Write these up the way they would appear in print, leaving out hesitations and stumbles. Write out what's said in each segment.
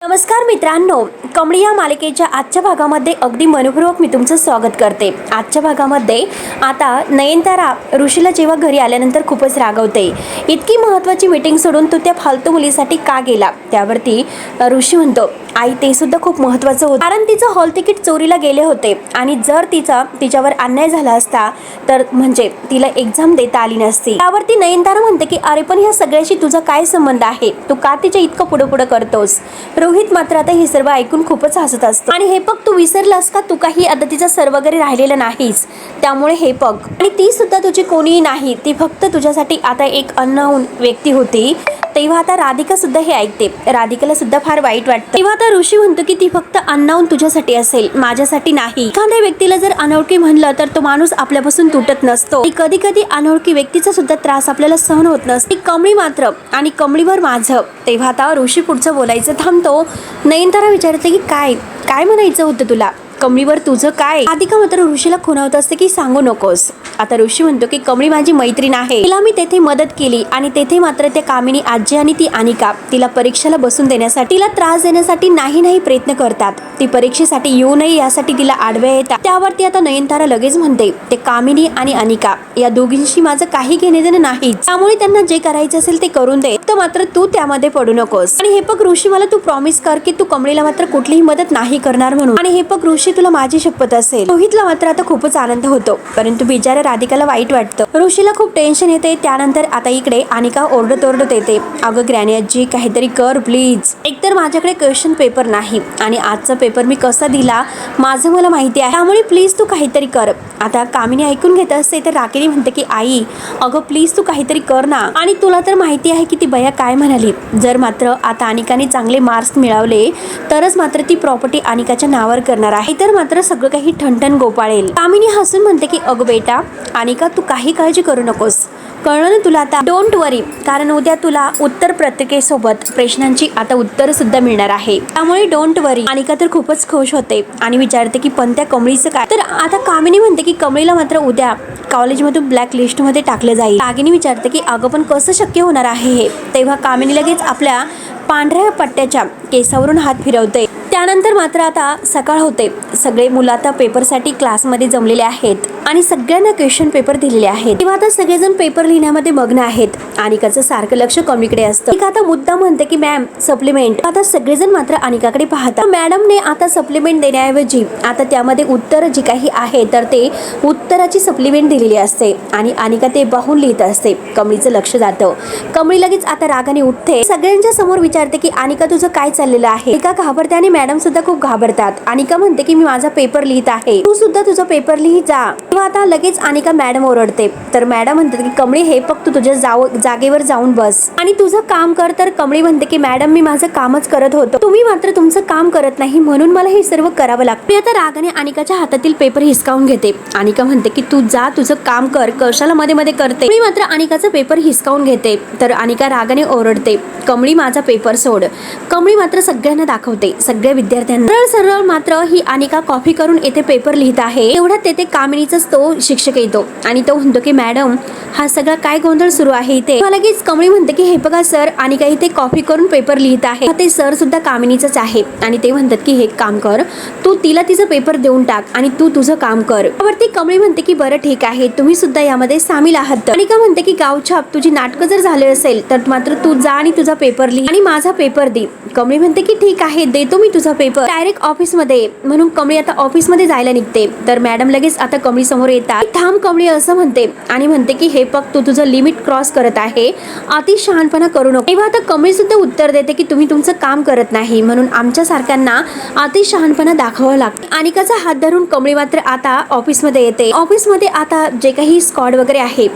नमस्कार मित्रांनो, कमळी या मालिकेच्या आजच्या भागामध्ये अगदी मनपूर्वक मी तुमचं स्वागत करते। आजच्या भागामध्ये आता नयनतारा ऋषीला जेव्हा घरी आल्यानंतर खूपच रागवते। इतकी महत्त्वाची मीटिंग सोडून तो त्या फालतू मुलीसाठी का गेला, त्यावरती ऋषी म्हणतो आई ते सुद्धा खूप महत्त्वाचं होतं, कारण तिचं हॉल तिकीट चोरीला गेले होते आणि जर तिच्यावर अन्याय झाला असता तर म्हणजे तिला एक्झाम देता आली नसती। त्यावरती नयनतारा म्हणते की अरे पण ह्या सगळ्याशी तुझा काय संबंध आहे, तू का तिच्या इतकं पुढे करतोस। रोहित मात्र आता हे सर्व ऐकून खूपच हसत असतो आणि हे बघ तू विसरलास का, तू काही आता तिचा सर वगैरे राहिलेलं नाहीस, त्यामुळे हे बघ आणि ती सुद्धा तुझी कोणीही नाही, ती फक्त तुझ्यासाठी आता एक अननोन व्यक्ती होती। तेव्हा आता राधिका सुद्धा हे ऐकते, राधिकाला सुद्धा फार वाईट वाटतं। तेव्हा आता ऋषी म्हणतो की ती फक्त अननोन तुझ्यासाठी असेल, माझ्यासाठी नाही। एखाद्या व्यक्तीला जर अनोळखी म्हणलं तर तो माणूस आपल्यापासून तुटत नसतो। कधी कधी अनोळखी व्यक्तीचा सुद्धा त्रास आपल्याला सहन होत नसतो। कमळी मात्र आणि कमळीवर माझं। तेव्हा आता ऋषी पुढचं बोलायचं थांबतो। नयनतारा विचारते की काय काय म्हणायचं होतं तुला, कमळीवर तुझं काय। राधिका मात्र ऋषीला खुणावत असते की सांगू नकोस। आता ऋषी म्हणतो की कमळी माझी मैत्रीण आहे, तिला मी तेथे मदत केली आणि तेथे मात्र त्या कामिनी आजी आणि ती अनिका तिला परीक्षेला बसून देण्यासाठी, तिला त्रास देण्यासाठी नाही प्रयत्न करतात। ती परीक्षेसाठी येऊ नये यासाठी तिला आडव्या येतात। त्यावरती आता नयनतारा लगेच म्हणते ते कामिनी आणि अनिका या दोघींशी माझं काही घेणे देणं नाही, त्यामुळे त्यांना जे करायचं असेल ते करून दे, तर मात्र तू त्यामध्ये पडू नकोस। आणि हे बघ ऋषी मला तू प्रॉमिस कर की तू कमळीला मात्र कुठलीही मदत नाही करणार म्हणून। आणि हे बघ ऋषी तुला माझी शपथ असेल। रोहितला मात्र आता खूपच आनंद होतो, परंतु बिचाऱ्या राधिकाला वाईट वाटतं। ऋषीला खूप टेन्शन येते। त्यानंतर आता इकडे अनिका ओरडत येते, अगं ग्रॅनी आजी काहीतरी कर प्लीज, एकतर माझ्याकडे क्वेश्चन पेपर नाही आणि आजचा पेपर मी कसा दिला माझं मला माहिती आहे, त्यामुळे प्लीज तू काहीतरी कर। आता कामिनी ऐकून घेत असते तर रागिनी म्हणते की आई अगं प्लीज तू काहीतरी कर ना, आणि तुला तर माहिती आहे की ती बया काय म्हणाली, जर मात्र आता अनिकाने चांगले मार्क्स मिळवले तरच मात्र ती प्रॉपर्टी अनिकाच्या नावावर करणार आहे, तर मात्र सगळं काही ठणठण गोपाळेल। कामिनी हसून म्हणते की अगं बेटा अनिका तू काही काळजी करू नकोस, कळलं ना तुला आता, डोंट वरी, कारण उद्या तुला उत्तर पत्रिकेसोबत प्रश्नांची आता उत्तर सुद्धा मिळणार आहे, त्यामुळे डोंट वरी। अनिका तर खूपच खुश होते आणि विचारते की पण त्या कमळीचं काय। तर आता कामिनी म्हणते की कमळीला मात्र उद्या कॉलेजमधून ब्लॅक लिस्ट मध्ये टाकले जाईल। रागिनी विचारते की अगं पण कसं शक्य होणार आहे हे। तेव्हा कामिनी लगेच आपल्या पांढऱ्या पट्ट्याच्या केसावरून हात फिरवते। त्यानंतर मात्र आता सकाळ होते, सगळे मुलं आता पेपरसाठी क्लासमध्ये जमलेले आहेत आणि सगळ्यांना क्वेश्चन पेपर दिलेले आहेत। तेव्हा आता सगळेजण पेपर लिहिण्यामध्ये मग्न आहेत। अनिकाचं सारखं लक्ष कमळीकडे असतं। अनिका आता मुद्दा म्हणते की मॅम सप्लिमेंट। आता सगळेजण मात्र अनिकाकडे पाहतात। मॅडमने आता सप्लिमेंट देण्याऐवजी आता त्यामध्ये उत्तर जी काही आहे तर ते उत्तराची सप्लिमेंट दिलेली असते आणि अनिका ते पाहून लिहित असते। कमळीचं लक्ष जातं। कमळी लगेच आता रागाने उठते, सगळ्यांच्या समोर विचारते की अनिका तुझं काय चाललेलं आहे। अनिका घाबरते आणि मॅडम सुद्धा खूप घाबरतात। अनिका म्हणते की मी माझा पेपर लिहित आहे, तू सुद्धा तुझा पेपर लिही जा। तेव्हा आता लगेच अनिका मॅडम ओरडते, तर मॅडम म्हणतात की कमळी हे फक्त तू तुझ्या जागेवर जाऊन बस आणि तुझं काम कर। तर कमळी म्हणते की मॅडम मी माझं कामच करत होतो, तुम्ही मात्र तुमचं काम करत नाही म्हणून मला हे सर्व करावं लागतं। मी आता रागाने अनिकाच्या हातातील पेपर हिसकावून घेते। अनिका म्हणते की तू जा तुझं काम कर, कशाला मध्ये करते। मी मात्र अनिकाचा पेपर हिसकावून घेते, तर अनिका रागाने ओरडते कमळी माझा पेपर सोड। कमळी मात्र सगळ्यांना दाखवते, सगळ्या विद्यार्थ्यांना सरळ मात्र ही अनिका कॉपी करून येथे पेपर लिहित आहे। एवढ्यात तेथे कामिनीचाच तो शिक्षक येतो आणि तो म्हणतो की मॅडम हा सगळा काय गोंधळ सुरू आहे इथे। लगेच कमळी म्हणते की हे बघा सर, अनिका इथे कॉपी करून पेपर लिहित आहे, ते सर सुद्धा कामिनीचंच आहे आणि ते म्हणतात की हे काम कर, तू तिला तिचा पेपर देऊन टाक आणि तू तुझं काम कर। त्यावरती कमळी म्हणते की बरं ठीक आहे, तुम्ही सुद्धा यामध्ये सामील आहात। अनिका म्हणते की गावछाप तुझी नाटकं जर झाले असेल तर मात्र तू जा आणि तुझा पेपर लिही आणि माझा पेपर दे। कमळी म्हणते की ठीक आहे देतो मी तुझा पेपर, डायरेक्ट ऑफिस मध्ये, म्हणून कमळी आता ऑफिस मध्ये जायला निघते। तर मॅडम लगेच आता कमळी समोर येतात, थांब कमळी असं म्हणते आणि म्हणते की हे बघ तू तुझं लिमिट क्रॉस करत आहे, अति शहाणपणा करू नको। तेव्हा आता कमळी सुद्धा उत्तर देते की तुम्ही तुमचं काम करत नाही म्हणून आमच्या सारख्यांना अति शहाणपणा दाखवावं लागतं। अनिकाचा हात धरून कमळी मात्र आता ऑफिस मध्ये येते। ऑफिस मध्ये आता जे काही स्क्वॉड वगैरे आहे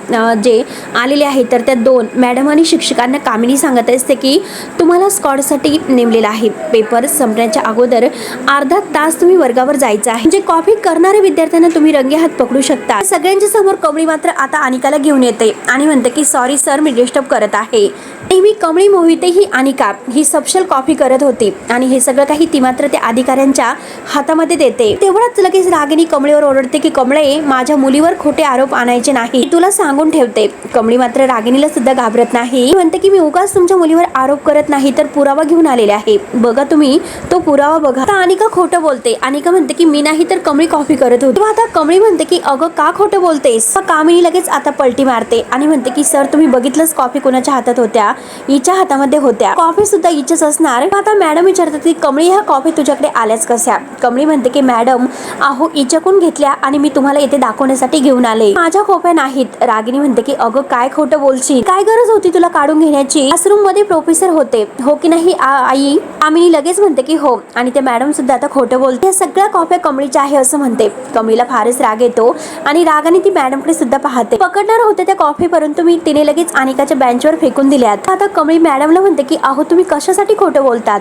जे आलेले आहेत तर त्या दोन मॅडम आणि शिक्षकांना कामिनी सांगत असते की तुम्हाला स्क्वॉड साठी नेमलेला आहे, पेपर संपण्याच्या अगोदर अर्धा तास तुम्ही वर्गावर जायचं आहे, म्हणजे कॉपी करणाऱ्या विद्यार्थ्यांना तुम्ही रंगे हात पकडू शकता। सगळ्यांच्या समोर कमळी मात्र आता अनिकाला घेऊन घेऊन येते आणि म्हणते की सॉरी सर, मी डिस्टर्ब करत आहे. नेहमी कमळी मोहिते ही अनिका ही स्पेशल कॉफी करत होती आणि हे सगळं काही ती मात्र त्या अधिकाऱ्यांच्या हातामध्ये देते. तेवढाच लगेच रागिनी कमळीवर ओरडते की कमळे, माझ्या मुलीवर खोटे आरोप आणायचे नाही, तुला सांगून ठेवते. कमळी मात्र रागिनीला सुद्धा घाबरत नाही. म्हणते की मी उगाच तुमच्या मुलीवर आरोप करत नाही, तर पुरावा घेऊन आलेले आहे, बघा तुम्ही तो पुरावा बघा. आता अनिका खोटं बोलते. अनिका म्हणते की मी नाही तर कमळी कॉफी करत होती. आता कमळी म्हणते की अगं का खोटं बोलतेस. कामिनी लगेच आता पलटी मारते आणि म्हणते की सर, तुम्ही बघितलंच कॉफी कोणाच्या हातात होत्या, हिच्या हातामध्ये होत्या. कॉफी सुद्धा हिच्याच असणार. आता मॅडम विचारतात की कमळी, ह्या कॉफी तुझ्याकडे आल्याच कशा. कमळी म्हणते की मॅडम, अहो हिच्याकडून घेतल्या आणि मी तुम्हाला इथे दाखवण्यासाठी घेऊन आले, माझ्या कॉफ्या नाहीत. रागिनी म्हणते की अगं काय खोटं बोलशील, काय गरज होती तुला काढून घेण्याची, क्लासरूम मध्ये प्रोफेसर होते, हो की नाही आई. कामिनी लगेच म्हणते की हो, आणि ते मॅडम सुद्धा आता खोटं बोलते, या सगळ्या कॉफ्या कमळीच्या आहे असं म्हणते. कमळीला फारच राग येतो आणि रागाने ती मॅडमकडे सुद्धा पाहते. पकडणार होते त्या कॉफी, परंतु मी तिने लगेच अनिकाच्या बेंचवर फेकून दिल्यात. आता कमळी मॅडमला म्हणते की अहो तुम्ही कशासाठी खोटं बोलतात.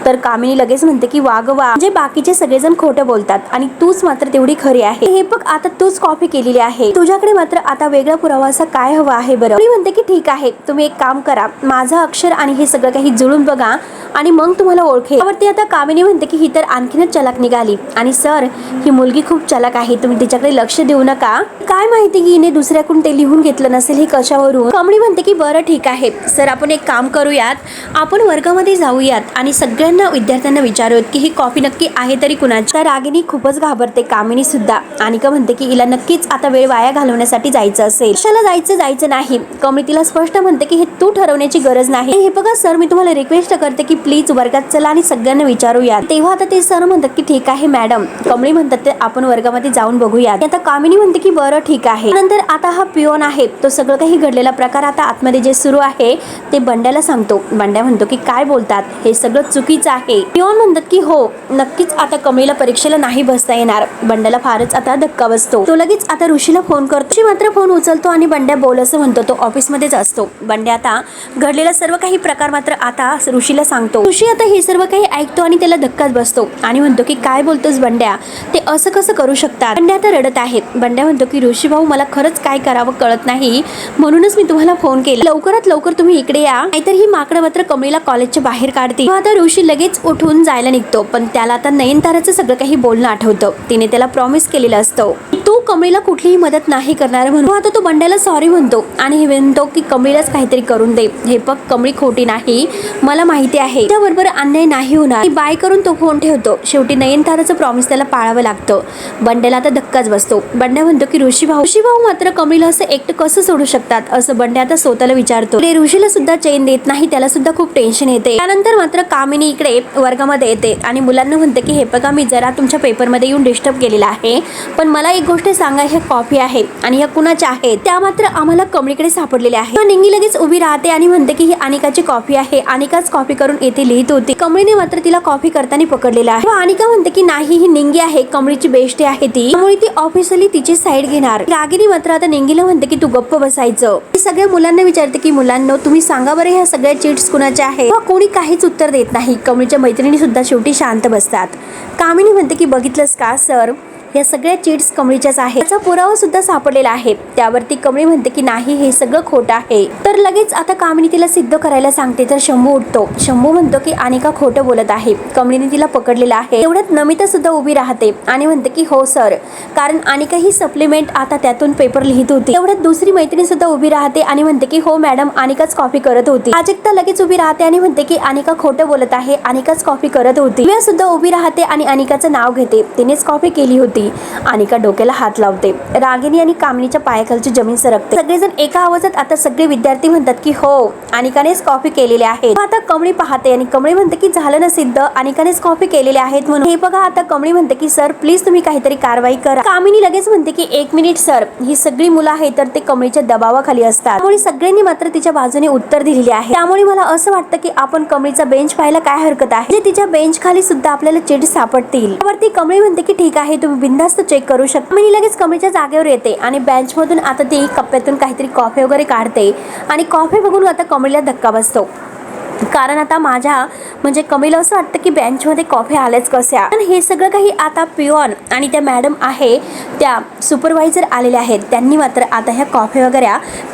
तर कामिनी लगेच म्हणते की वाग वा, म्हणजे बाकीचे सगळेजण खोटं बोलतात आणि तूच मात्र तेवढी खरी आहे. हे बघ आता तूच कॉपी केलेली आहे, तुझ्याकडे मात्र आता वेगळा पुरावा असा काय हवा आहे बरं. मी म्हणते की ठीक आहे, तुम्ही एक काम करा, माझं अक्षर आणि हे सगळं काही जुळून बघा आणि मग तुम्हाला ओळखेल. त्यावरती आता कामिनी म्हणते की ही तर आणखीनच चलाक निघाली आणि सर, ही मुलगी खूप चलाक आहे, तुम्ही तिच्याकडे लक्ष देऊ नका. काय माहिती की हिने दुसऱ्याकडून ते लिहून घेतलं नसेल, हे कशावरून. कमळी म्हणते की बरं ठीक आहे सर, आपण एक काम करूयात, आपण वर्गामध्ये जाऊयात आणि सगळ्यांना विद्यार्थ्यांना विचारूयात की ही कॉफी नक्की आहे तरी कुणाची. तर रागिनी खूपच घाबरते, कामिनी सुद्धा. अनिका म्हणते की हिला नक्कीच आता वेळ वाया घालवण्यासाठी जायचं असेल. कशाला जायचं नाही. कमळी तिला स्पष्ट म्हणते की हे तू ठरवण्याची गरज नाही. हे बघा सर, मी तुम्हाला रिक्वेस्ट करते की प्लीज वर्गात चला आणि सगळ्यांना विचारूया. तेव्हा आता ते सर म्हणतात की ठीक आहे मॅडम. कमळी म्हणतात ते आपण वर्गामध्ये जाऊन बघूयात. आता कामिनी म्हणते की बरं ठीक आहे. नंतर आता हा पिओन आहे, तो सगळं काही घडलेला प्रकार आता आतमध्ये जे सुरू आहे ते बंड्याला सांगतो. बंड्या म्हणतो की काय बोलतात, हे सगळं चुकीचं आहे. पिओन म्हणतात की हो नक्कीच आता कमळीला परीक्षेला नाही बसता येणार. बंड्याला फारच आता धक्का बसतो. तो लगेच आता ऋषीला फोन करतो. ऋषी मात्र फोन उचलतो आणि बंड्या बोल असं म्हणतो. तो ऑफिसमध्येच असतो. बंड्या आता घडलेला सर्व काही प्रकार मात्र आता ऋषीला सांगतो. ऋषी आता हे सर्व काही ऐकतो आणि त्याला धक्काच बसतो आणि म्हणतो की काय बोलतोस बंड्या, ते असं कसं करू शकतात. बंड्या आता रडत आहे. बंड्या म्हणतो की ऋषी भाऊ, मला खरंच काय करावं कळत नाही, म्हणूनच मी तुम्हाला फोन केला. लवकरात लवकर तुम्ही इकडे या, नाहीतर ही माकडं मात्र कमळीला कॉलेजच्या बाहेर काढते. आता ऋषी लगेच उठून जायला निघतो, पण त्याला आता नयनताराचं सगळं काही बोलणं आठवतं. तिने त्याला प्रॉमिस केलेलं असतं तू कमळीला कुठलीही मदत नाही करणार म्हणून. आता तो बंड्याला सॉरी म्हणतो आणि हे म्हणतो की कमळीलाच काहीतरी करून दे. हे बघ कमळी खोटी नाही, मला माहिती आहे, त्याबरोबर अन्याय नाही होणार. बाय करून तो फोन ठेवतो. शेवटी नयनताराचं प्रॉमिस त्याला पाळावं लागतं. बंड्याला आता धक्काच बसतो. बंड्या म्हणतो की ऋषी भाऊ मात्र कमळीला असं एकटं कसं सोडू शकतात, असं बंड्या आता स्वतःला विचारतो. ऋषीला सुद्धा चैन देत नाही, त्याला सुद्धा खूप टेन्शन येते. त्यानंतर मात्र कामिनी इकडे वर्गामध्ये येते आणि मुलांना म्हणते की हे बघा, मी जरा तुमच्या पेपरमध्ये येऊन डिस्टर्ब केलेला आहे, पण मला एक गोष्ट सांगा, ह्या कॉफी आहे आणि ह्या कुणाच्या आहेत, त्या मात्र आम्हाला कमळीकडे सापडलेल्या आहे. निंगी लगेच उभी राहते आणि म्हणते की ही अनिकाची कॉफी आहे, अनिकाच कॉफी करून येथे लिहित होती. कमळीने मात्र तिला कॉफी करताना पकडलेला आहे. अनिका म्हणते की नाही, ही निंगी आहे, कमळीची बेस्टी आहे ती, त्यामुळे ती ऑफिशियली तिची साईड घेणार. रागिनी मात्र आता निंगीला म्हणते की तू गप्प बसायचं. ती सगळ्या मुलांना विचारते की मुलांनो, तुम्ही सांगा बरं, ह्या सगळ्या चिट्स कुणाच्या आहेत. कोणी काहीच उत्तर देत नाही. कमळीच्या मैत्रिणी सुद्धा शेवटी शांत बसतात. कामिनी म्हणते की बघितलंस का सर, या सगळ्या चिट्स कमळीच्याच आहेत, त्याचा पुरावा सुद्धा सापडलेला आहे. त्यावरती कमळी म्हणते की नाही, हे सगळं खोटं आहे. तर लगेच आता कामिनी तिला सिद्ध करायला सांगते. तर शंभू उठतो. शंभू म्हणतो की अनिका खोटं बोलत आहे, कमळीने तिला पकडलेलं आहे. तेवढ्यात नमिता सुद्धा उभी राहते आणि म्हणते की हो सर, कारण अनिका ही सप्लिमेंट आता त्यातून पेपर लिहित होती. तेवढ्यात दुसरी मैत्रीण सुद्धा उभी राहते आणि म्हणते की हो मॅडम, अनिकाच कॉपी करत होती. प्राजक्ता लगेच उभी राहते आणि म्हणते की अनिका खोटं बोलत आहे, अनिकाच कॉपी करत होती. मी सुद्धा उभी राहते आणि अनिकाचं नाव घेते, तिनेच कॉपी केली होती. अनिका डोक्याला हात लावते. रागिनी आणि कामिनीच्या पायाखालची जमीन सरकते. सगळेजण एका आवाजात आता सगळे विद्यार्थी म्हणतात की हो, अनिकानेच कॉपी केलेले आहेत. आता कमळी पाहते आणि कमळी म्हणते की झालं ना सिद्ध, अनिकानेच कॉपी केलेले आहेत म्हणून. हे बघा आता कमळी म्हणते की सर प्लीज तुम्ही काहीतरी कारवाई करा. कामिनी लगेच म्हणते की एक मिनिट सर, ही सगळी मुलं आहेत तर ते कमळीच्या दबावाखाली असतात, त्यामुळे सगळ्यांनी मात्र तिच्या बाजूने उत्तर दिलेले आहे. त्यामुळे मला असं वाटतं की आपण कमळीचा बेंच पाहायला काय हरकत आहे, तिच्या बेंच खाली सुद्धा आपल्याला चिट्स सापडतील. त्यावरती कमळी म्हणते की ठीक आहे, तुम्ही बिनधास्त चेक करू शकता. मी लगेच कमळीच्या जागेवर येते आणि बेंच मधून आता ती कप्प्यातून काहीतरी कॉफी वगैरे काढते आणि कॉफी बघून आता कमळीला धक्का बसतो. कारण आता माझ्या म्हणजे कमीला असं वाटतं की बेंचमध्ये कॉफी आल्याच कशा. पण हे सगळं काही आता पिओन आणि त्या मॅडम आहे त्या सुपरवायझर आलेल्या आहेत. त्यांनी मात्र आता ह्या कॉफी वगैरे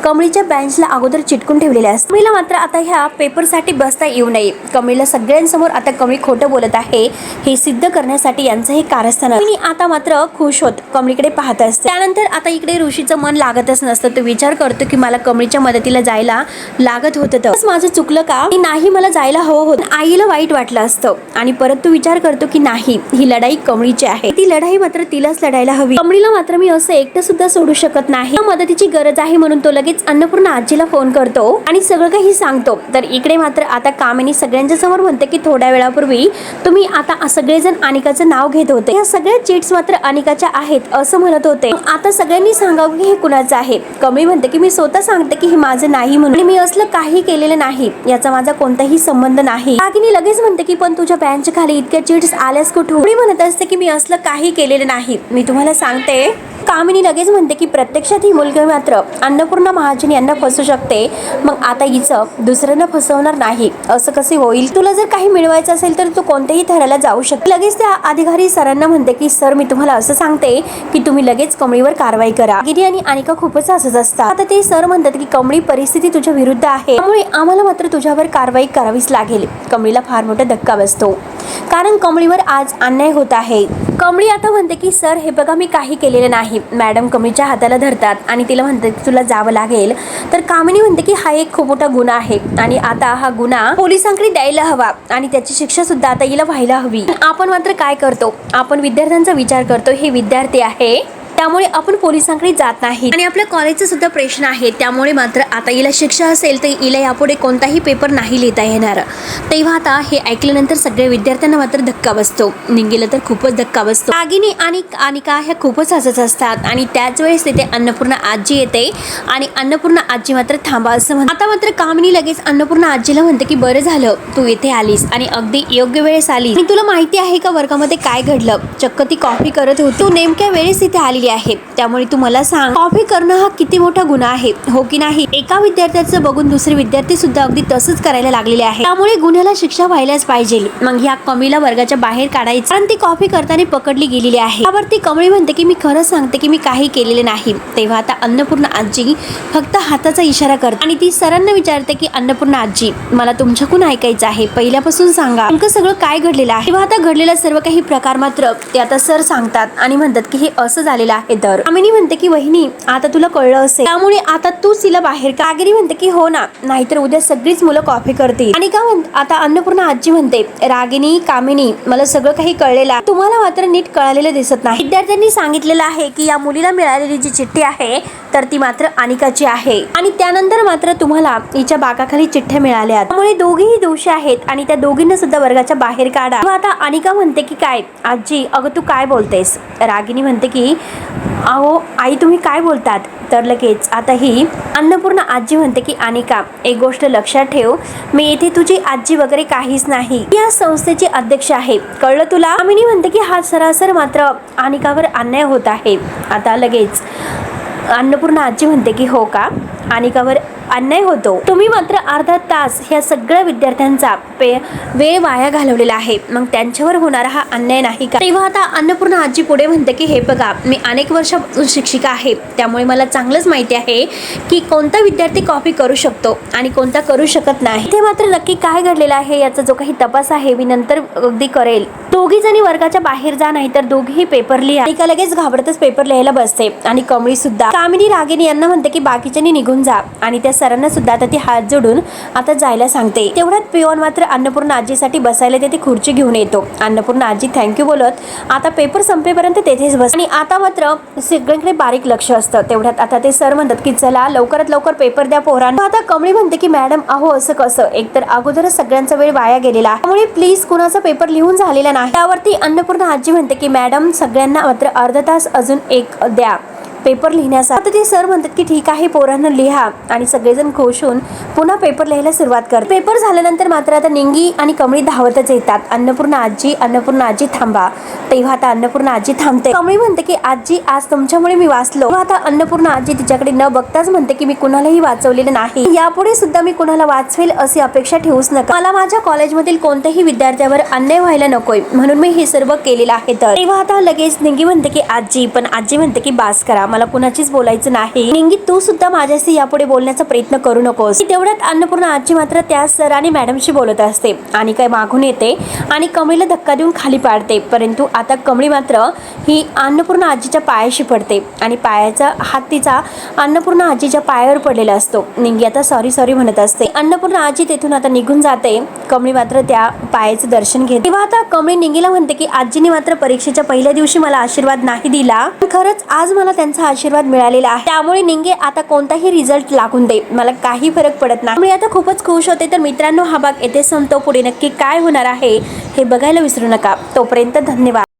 कमळीच्या बेंचला अगोदर चिटकून ठेवलेल्या असतात. कमळीला मात्र आता ह्या पेपरसाठी बसता येऊ नये. कमळीला सगळ्यांसमोर आता कमळी खोटं बोलत आहे हे सिद्ध करण्यासाठी यांचं हे कारस्थान. मी आता मात्र खुश होत कमळीकडे पाहत असते. त्यानंतर आता इकडे ऋषीचं मन लागतच नसतं. तो विचार करतो की मला कमळीच्या मदतीला जायला लागत होतं, माझं चुकलं का? नाही, मला जायला हवं होतं. आईला वाईट वाटलं असतं आणि परत तो विचार करतो की नाही, ही लढाई कमळीची आहे. ती लढाई मात्र तिलाच लढायला हवी. कमळीला मात्र मी असं एकटं सुद्धा सोडू शकत नाही. मदतीची गरज आहे म्हणून तो लगेच अन्नपूर्णा आजीला फोन करतो आणि सगळं काही सांगतो. तर इकडे मात्र आता कामिनी सगळ्यांच्या समोर म्हणते की थोड्या वेळापूर्वी तुम्ही आता सगळेजण अनिकाचं नाव घेत होते. या सगळ्या चीट्स मात्र अनिकाच्या आहेत असं म्हणत होते. आता सगळ्यांनी सांगावं की हे कुणाचं आहे. कमळी म्हणते की मी स्वतः सांगते की हे माझं नाही म्हणून. मी असलं काही केलेलं नाही, याचा माझा कोणताही संबंध नाही. रागिनी लगेच म्हणते की पण तुझ्या बेंच खाली इतक्या चीट्स आल्यास कुठून? मी म्हणत असते की मी असलं काही केलेलं नाही, मी तुम्हाला सांगते. कामिनी लगेच म्हणते की प्रत्यक्षात ही मुलगी मात्र अन्नपूर्णा महाजन यांना फसू शकते. मग आता हिचं दुसऱ्यांना फसवणार नाही असं कसे होईल? तुला जर काही मिळवायचं असेल तर तू कोणत्याही थराला जाऊ शकते. लगेच त्या अधिकारी सरांना म्हणते की सर मी तुम्हाला असं सांगते की तुम्ही लगेच कमळीवर कारवाई करा. गिरी आणि अनिका खूपच हसत असतात. आता ते सर म्हणतात की कमळी परिस्थिती तुझ्या विरुद्ध आहे, त्यामुळे आम्हाला मात्र तुझ्यावर कारवाई करावीच लागेल. कमळीला फार मोठा धक्का बसतो कारण कमळीवर आज अन्याय होत आहे. कमळी आता म्हणते की सर हे बघा मी काही केलेलं नाही. मॅडम कमळीच्या हाताला धरतात आणि तिला म्हणतात की तुला जावं लागेल. तर कामिनी म्हणते की हा एक खूप मोठा गुन्हा आहे आणि आता हा गुन्हा पोलिसांकडे द्यायला हवा आणि त्याची शिक्षा सुद्धा आता हिला व्हायला हवी. आपण मात्र काय करतो, आपण विद्यार्थ्यांचा विचार करतो. हे विद्यार्थी आहे त्यामुळे आपण पोलिसांकडे जात नाही आणि आपल्या कॉलेजचं सुद्धा प्रश्न आहे. त्यामुळे मात्र आता हिला शिक्षा असेल तर हिला यापुढे कोणताही पेपर नाही लिहिता येणार. तेव्हा आता हे ऐकल्यानंतर सगळ्या विद्यार्थ्यांना मात्र धक्का बसतो. निंगीला तर खूपच धक्का बसतो. रागिनी आणि अनिका ह्या खूपच हसत असतात आणि त्याच वेळेस तिथे अन्नपूर्णा आजी येते आणि अन्नपूर्णा आजी मात्र थांबा असं म्हणते. आता मात्र कामिनी लगेच अन्नपूर्णा आजीला म्हणते की बरं झालं तू इथे आलीस आणि अगदी योग्य वेळेस आली. आणि तुला माहिती आहे का वर्गामध्ये काय घडलं? चक्क ती कॉफी करत होती, तू नेमक्या वेळेस इथे आलेली आहे. त्यामुळे तू मला सांग कॉफी करणं हा किती मोठा गुन्हा आहे, हो की नाही? एका विद्यार्थ्याचं बघून दुसरे विद्यार्थी सुद्धा अगदी तसंच करायला लागलेले आहे. त्यामुळे गुन्ह्याला शिक्षा व्हायलाच पाहिजे. मग ह्या कमळीला वर्गाच्या बाहेर काढायचं कारण ती कॉफी करताना पकडली गेलेली आहे. त्यावरती कमळी म्हणते की मी खरं सांगते की मी काही केलेले नाही. तेव्हा आता अन्नपूर्णा आजी फक्त हाताचा इशारा करते आणि ती सरांना विचारते की अन्नपूर्णा आजी मला तुमच्याकडून ऐकायचं आहे, पहिल्यापासून सांगा नेमकं सगळं काय घडलेलं आहे. तेव्हा आता घडलेला सर्व काही प्रकार मात्र ते आता सर सांगतात आणि म्हणतात की हे असं झालेलं आहे. तर कामिनी म्हणते की वहिनी आता तुला कळलं असेल त्यामुळे आता तू तिला बाहेर. कागिनी म्हणते की हो ना, नाहीतर उद्या सगळीच मुलं कॉफी करतील. आणि का आता अन्नपूर्णा आजी म्हणते रागिनी कामिनी मला सगळं काही कळलेलं आहे, तुम्हाला मात्र नीट कळालेलं दिसत नाही. विद्यार्थ्यांनी सांगितलेलं आहे की या मुलीला मिळालेली जी चिठ्ठी आहे तर ती मात्र अनिकाची आहे आणि त्यानंतर मात्र तुम्हाला हिच्या बाकाखाली चिठ्ठ्या मिळाल्या, त्यामुळे दोघेही दोषी आहेत आणि त्या दोघींना सुद्धा वर्गाच्या बाहेर काढा. आता अनिका म्हणते की काय आजी अगं तू काय बोलतेस? रागिनी म्हणते की अहो आई तुम्ही काय बोलतात? तर लगेच आता ही अन्नपूर्णा आजी म्हणते की अनिका एक गोष्ट लक्षात ठेव, मी इथे तुझी आजी वगैरे काहीच नाही, या संस्थेची अध्यक्ष आहे, कळलं तुला? कामिनी म्हणते की हा सरासर मात्र अनिकावर अन्याय होत आहे. आता लगेच अन्नपूर्णा आजी म्हणते की हो का, अनिकावर अन्याय होतो, तुम्ही मात्र अर्धा तास ह्या सगळ्या विद्यार्थ्यांचा वेळ वाया घालवलेला आहे, मग त्यांच्यावर होणारा हा अन्याय नाही का? तेव्हा आता अन्नपूर्णा आजी पुढे म्हणते की हे बघा मी अनेक वर्षापासून शिक्षिका आहे, त्यामुळे मला चांगलंच माहिती आहे की कोणता विद्यार्थी कॉपी करू शकतो आणि कोणता करू शकत नाही. ते मात्र नक्की काय घडलेलं आहे याचा जो काही तपास आहे मी नंतर अगदी करेल. दोघी जणी वर्गाच्या बाहेर जा, नाही तर दोघीही पेपर लिहा. अनिका लगेच घाबरतच पेपर लिहायला बसते आणि कमळी सुद्धा. कामिनी रागिनी यांना म्हणते की बाकीच्यांनी निघून जा आणि त्या सरांना सुद्धा आता ती हात जोडून आता जायला सांगते. तेवढ्यात पिओन मात्र अन्नपूर्णा आजीसाठी बसायला ते खुर्ची घेऊन येतो. अन्नपूर्णा आजी थँक्यू बोलत आता पेपर संपेपर्यंत तेथेच बस आणि आता मात्र सगळ्यांकडे बारीक लक्ष असतं. तेवढ्यात आता ते सर म्हणतात की चला लवकरात लवकर पेपर द्या पोरांना. आता कमळी म्हणते की मॅडम अहो असं कसं, एकतर अगोदरच सगळ्यांचा वेळ वाया गेलेला आहे, त्यामुळे प्लीज कुणाचा पेपर लिहून झालेला नाही. त्यावरती अन्नपूर्णा आजी म्हणते की मॅडम सगळ्यांना मात्र अर्धा तास अजून एक द्या, पेपर लिहिण्याचा. आता ते सर म्हणतात की ठीक आहे पोरांना लिहा आणि सगळेजण खुश होऊन पुन्हा पेपर लिहायला सुरुवात करतात. पेपर झाल्यानंतर मात्र आता निंगी आणि कमळी धावतच येतात. अन्नपूर्णा आजी थांबा. तेव्हा आता अन्नपूर्णा आजी थांबते. कमळी म्हणते की आजी आज तुमच्यामुळे मी वाचलो. आता अन्नपूर्णा आजी तिच्याकडे न बघताच म्हणते की मी कुणालाही वाचवलेलं नाही. यापुढे सुद्धा मी कुणाला वाचवेल अशी अपेक्षा ठेवूच नका. मला माझ्या कॉलेजमधील कोणत्याही विद्यार्थ्यावर अन्याय व्हायला नकोय म्हणून मी हे सर्व केलेलं आहे. तर तेव्हा आता लगेच निंगी म्हणते की आजी म्हणते की बास करा, मला कुणाचीच बोलायचं नाही. निंगी तू सुद्धा माझ्याशी यापुढे बोलण्याचा प्रयत्न करू नकोस. तेवढ्यात अन्नपूर्णा आजी मात्र त्या सर आणि मॅडमशी बोलत असते आणि काय मागून येते आणि कमळीला धक्का देऊन खाली पाडते. परंतु आता कमळी मात्र ही अन्नपूर्णा आजीच्या पायाशी पडते आणि पायाचा हात तिचा अन्नपूर्णा आजीच्या पायावर पडलेला असतो. निंगी आता सॉरी म्हणत असते. अन्नपूर्णा आजी तेथून आता निघून जाते. कमळी मात्र त्या पायाचं दर्शन घेते. तेव्हा आता कमळी निंगीला म्हणते की आजीने मात्र परीक्षेच्या पहिल्या दिवशी मला आशीर्वाद नाही दिला, खरंच आज मला त्यांचा आशीर्वाद मिळालेला आहे. त्यामुळे निंगे आता कोणताही रिझल्ट लागून दे, मला काही फरक पडत नाही. मी आता खूपच खुश होते. तर मित्रांनो हा भाग येथे संपतो. पुढे नक्की काय होणार आहे हे बघायला विसरू नका. तोपर्यंत धन्यवाद.